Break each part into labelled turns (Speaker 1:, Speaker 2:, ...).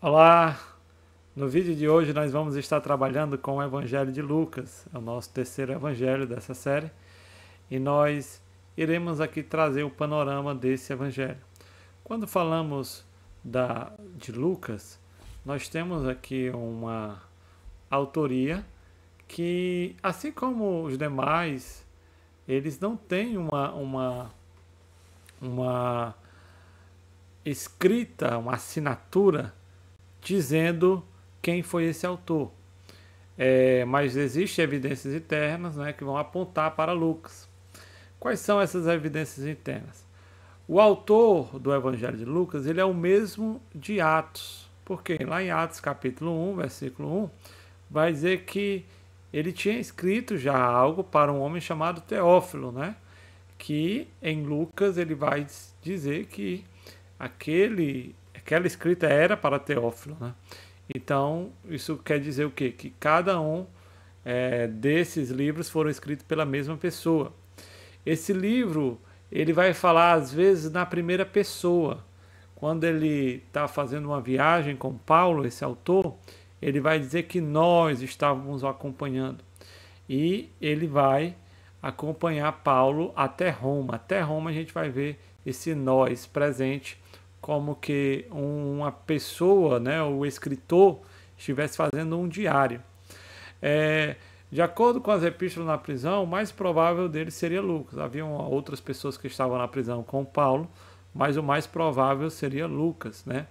Speaker 1: Olá! No vídeo de hoje nós vamos estar trabalhando com o Evangelho de Lucas, é o nosso terceiro evangelho dessa série, e nós iremos aqui trazer o panorama desse evangelho. Quando falamos de Lucas, nós temos aqui uma autoria que, assim como os demais, eles não têm uma escrita, uma assinatura dizendo quem foi esse autor. Mas existem evidências internas, né, que vão apontar para Lucas. Quais são essas evidências internas? O autor do Evangelho de Lucas, ele é o mesmo de Atos. Porque lá em Atos capítulo 1, versículo 1, vai dizer que ele tinha escrito já algo para um homem chamado Teófilo, né? Que em Lucas ele vai dizer que aquela escrita era para Teófilo, né? Então, isso quer dizer o quê? Que cada um desses livros foram escritos pela mesma pessoa. Esse livro, ele vai falar às vezes na primeira pessoa. Quando ele está fazendo uma viagem com Paulo, esse autor, ele vai dizer que nós estávamos o acompanhando. E ele vai acompanhar Paulo até Roma. Até Roma a gente vai ver esse nós presente, como que uma pessoa, né, o escritor, estivesse fazendo um diário. De acordo com as epístolas na prisão, o mais provável dele seria Lucas. Haviam outras pessoas que estavam na prisão com Paulo, mas o mais provável seria Lucas, né?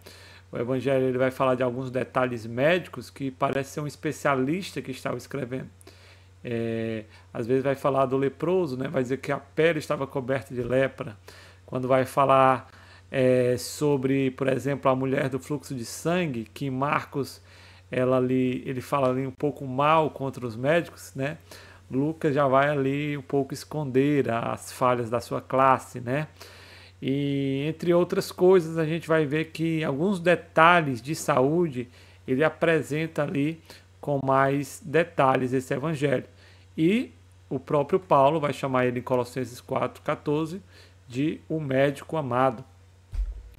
Speaker 1: O Evangelho ele vai falar de alguns detalhes médicos que parece ser um especialista que estava escrevendo. Às vezes vai falar do leproso, né? Vai dizer que a pele estava coberta de lepra. Quando vai falar sobre, por exemplo, a mulher do fluxo de sangue, que em Marcos ele fala ali um pouco mal contra os médicos, né? Lucas já vai ali um pouco esconder as falhas da sua classe, né? E entre outras coisas a gente vai ver que alguns detalhes de saúde ele apresenta ali com mais detalhes esse evangelho. E o próprio Paulo vai chamar ele em Colossenses 4,14 de o médico amado.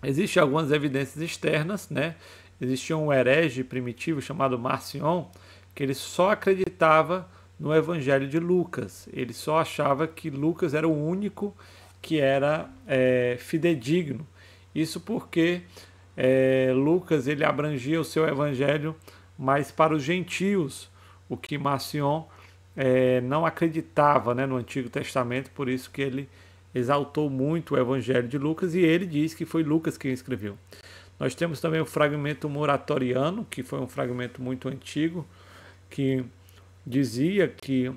Speaker 1: Existem algumas evidências externas, né? Existia um herege primitivo chamado Marcion, que ele só acreditava no Evangelho de Lucas. Ele só achava que Lucas era o único que era fidedigno. Isso porque Lucas ele abrangia o seu Evangelho mais para os gentios, o que Marcion não acreditava, né, no Antigo Testamento, por isso que ele exaltou muito o Evangelho de Lucas e ele diz que foi Lucas quem escreveu. Nós temos também o fragmento moratoriano, que foi um fragmento muito antigo, que dizia que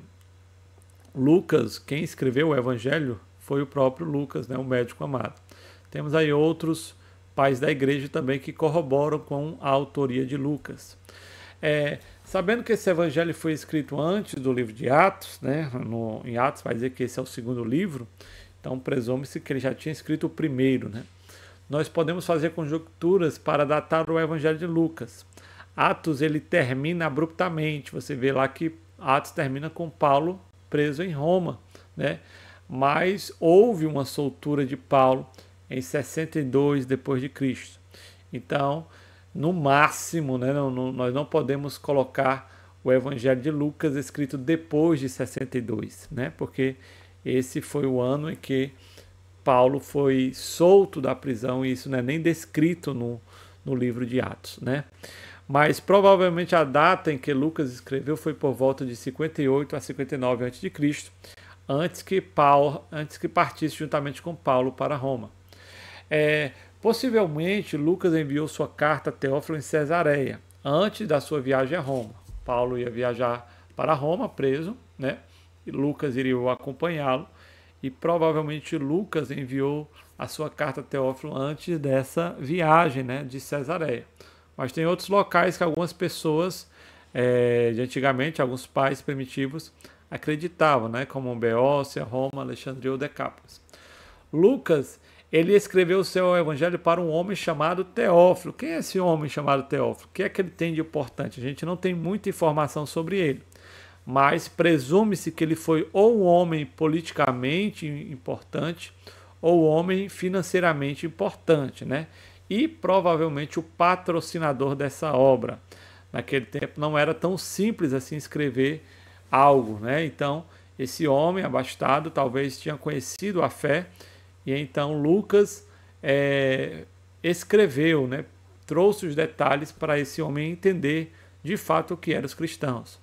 Speaker 1: Lucas, quem escreveu o Evangelho, foi o próprio Lucas, né, o médico amado. Temos aí outros pais da igreja também que corroboram com a autoria de Lucas. Sabendo que esse evangelho foi escrito antes do livro de Atos, né, em Atos vai dizer que esse é o segundo livro, então presume-se que ele já tinha escrito o primeiro, né? Nós podemos fazer conjecturas para datar o Evangelho de Lucas. Atos ele termina abruptamente. Você vê lá que Atos termina com Paulo preso em Roma, né? Mas houve uma soltura de Paulo em 62 depois de Cristo. Então, no máximo, né, nós não podemos colocar o Evangelho de Lucas escrito depois de 62, né? Porque esse foi o ano em que Paulo foi solto da prisão e isso não é nem descrito no livro de Atos, né? Mas provavelmente a data em que Lucas escreveu foi por volta de 58 a 59 a.C., antes que partisse juntamente com Paulo para Roma. Possivelmente Lucas enviou sua carta a Teófilo em Cesareia, antes da sua viagem a Roma. Paulo ia viajar para Roma, preso, né? E Lucas iria acompanhá-lo. E provavelmente Lucas enviou a sua carta a Teófilo antes dessa viagem, né, de Cesareia. Mas tem outros locais que algumas pessoas de antigamente, alguns pais primitivos, acreditavam, né, como Beócia, Roma, Alexandria ou Decápolis. Lucas, ele escreveu o seu evangelho para um homem chamado Teófilo. Quem é esse homem chamado Teófilo? O que é que ele tem de importante? A gente não tem muita informação sobre ele. Mas presume-se que ele foi ou um homem politicamente importante ou um homem financeiramente importante, né? e provavelmente o patrocinador dessa obra. Naquele tempo não era tão simples assim escrever algo, né? Então, esse homem abastado talvez tinha conhecido a fé, e então Lucas escreveu, né? Trouxe os detalhes para esse homem entender de fato o que eram os cristãos.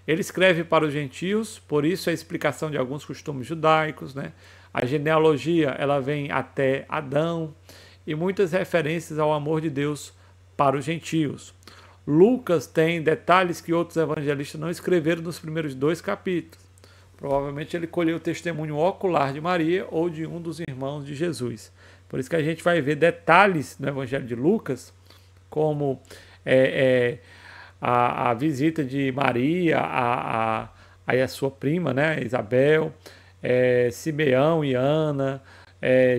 Speaker 1: Ele escreve para os gentios, por isso a explicação de alguns costumes judaicos, né? A genealogia ela vem até Adão e muitas referências ao amor de Deus para os gentios. Lucas tem detalhes que outros evangelistas não escreveram nos primeiros 2 capítulos. Provavelmente ele colheu o testemunho ocular de Maria ou de um dos irmãos de Jesus. Por isso que a gente vai ver detalhes no Evangelho de Lucas, como a visita de Maria a sua prima, né, Isabel, Simeão e Ana,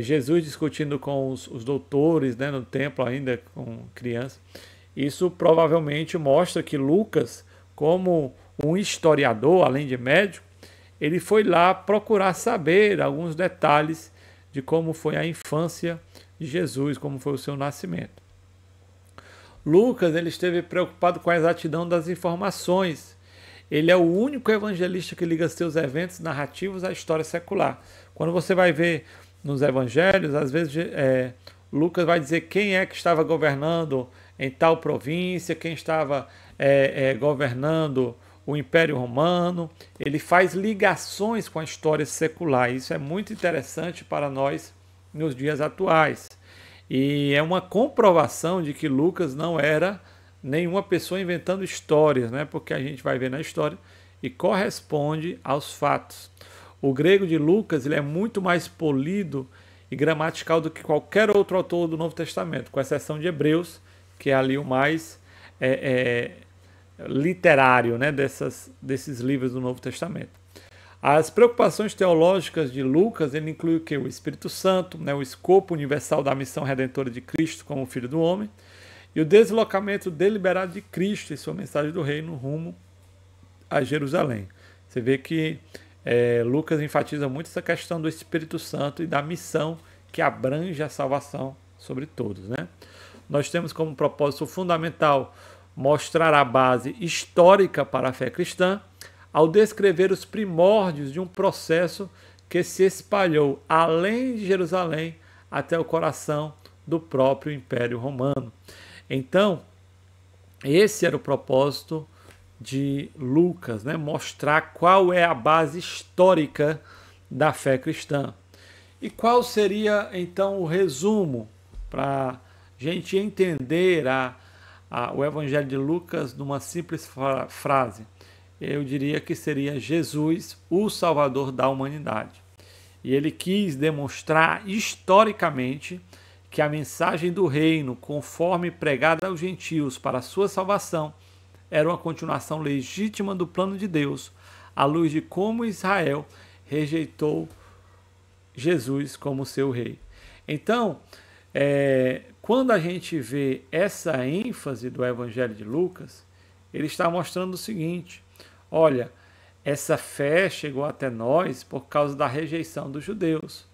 Speaker 1: Jesus discutindo com os doutores, né, no templo ainda com crianças. Isso provavelmente mostra que Lucas, como um historiador, além de médico, ele foi lá procurar saber alguns detalhes de como foi a infância de Jesus, como foi o seu nascimento. Lucas ele esteve preocupado com a exatidão das informações. Ele é o único evangelista que liga seus eventos narrativos à história secular. Quando você vai ver nos evangelhos, às vezes Lucas vai dizer quem é que estava governando em tal província, quem estava governando o Império Romano. Ele faz ligações com a história secular. Isso é muito interessante para nós nos dias atuais. E é uma comprovação de que Lucas não era nenhuma pessoa inventando histórias, né? Porque a gente vai ver na história e corresponde aos fatos. O grego de Lucas ele é muito mais polido e gramatical do que qualquer outro autor do Novo Testamento, com exceção de Hebreus, que é ali o mais literário, né, desses livros do Novo Testamento. As preocupações teológicas de Lucas ele inclui o que? O Espírito Santo, né, o escopo universal da missão redentora de Cristo como Filho do Homem, e o deslocamento deliberado de Cristo e sua mensagem do reino rumo a Jerusalém. Você vê que Lucas enfatiza muito essa questão do Espírito Santo e da missão que abrange a salvação sobre todos, né? Nós temos como propósito fundamental mostrar a base histórica para a fé cristã, ao descrever os primórdios de um processo que se espalhou além de Jerusalém até o coração do próprio Império Romano. Então, esse era o propósito de Lucas, né? Mostrar qual é a base histórica da fé cristã. E qual seria, então, o resumo para a gente entender o Evangelho de Lucas numa simples frase? Eu diria que seria Jesus, o Salvador da humanidade. E ele quis demonstrar historicamente que a mensagem do reino, conforme pregada aos gentios para a sua salvação, era uma continuação legítima do plano de Deus, à luz de como Israel rejeitou Jesus como seu rei. Então, quando a gente vê essa ênfase do Evangelho de Lucas, ele está mostrando o seguinte: olha, essa fé chegou até nós por causa da rejeição dos judeus,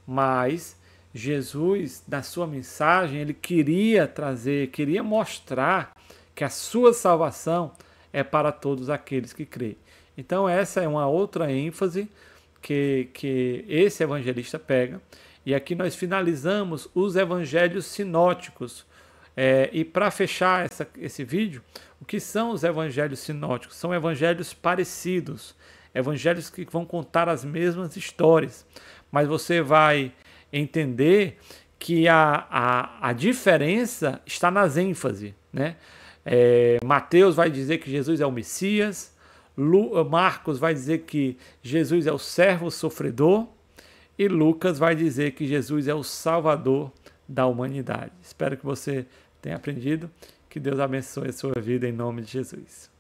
Speaker 1: mas Jesus, na sua mensagem, ele queria mostrar que a sua salvação é para todos aqueles que creem. Então essa é uma outra ênfase que esse evangelista pega. E aqui nós finalizamos os evangelhos sinóticos. E para fechar esse vídeo, o que são os evangelhos sinóticos? São evangelhos parecidos, evangelhos que vão contar as mesmas histórias, mas você vai entender que a diferença está nas ênfases, né? Mateus vai dizer que Jesus é o Messias, Marcos vai dizer que Jesus é o servo sofredor e Lucas vai dizer que Jesus é o Salvador da humanidade. Espero que você tenha aprendido. Que Deus abençoe a sua vida em nome de Jesus.